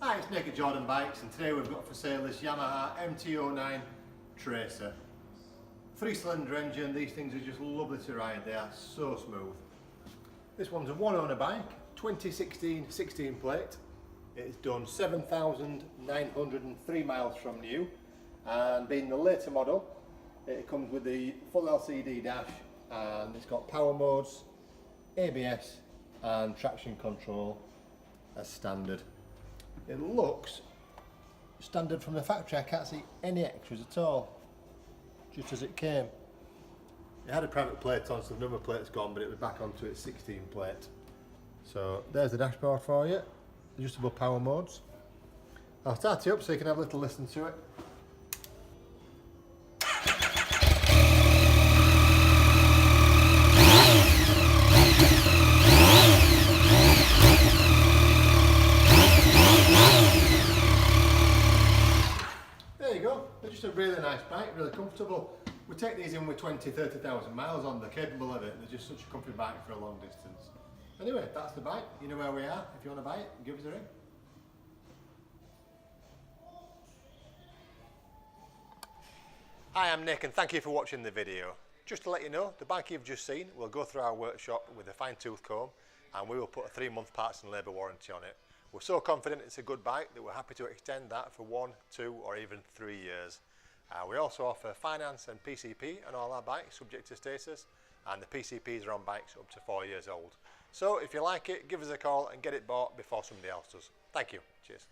Hi, it's Nick at Jordanbikes, and today we've got for sale this Yamaha MT-09 Tracer. 3-cylinder engine, these things are just lovely to ride, they are so smooth. This one's a one-owner bike, 2016 16 plate. It's done 7,903 miles from new, and being the later model, it comes with the full LCD dash, and it's got power modes, ABS and traction control as standard. It looks standard from the factory. I can't see any extras at all, just as it came. It had a private plate on, so the number plate's gone, but it was back onto its 16 plate. So there's the dashboard for you, adjustable power modes. I'll start it up so you can have a little listen to it. There you go, they're just a really nice bike, really comfortable. We take these in with 20-30,000 miles on, they're capable of it, they're just such a comfy bike for a long distance. Anyway, that's the bike, you know where we are. If you want to buy it, give us a ring. Hi, I'm Nick and thank you for watching the video. Just to let you know, the bike you've just seen will go through our workshop with a fine tooth comb, and we will put a 3-month parts and labour warranty on it. We're so confident it's a good bike that we're happy to extend that for 1, 2 or even 3 years. We also offer finance and PCP on all our bikes subject to status, and the PCPs are on bikes up to 4 years old. So if you like it, give us a call and get it bought before somebody else does. Thank you. Cheers.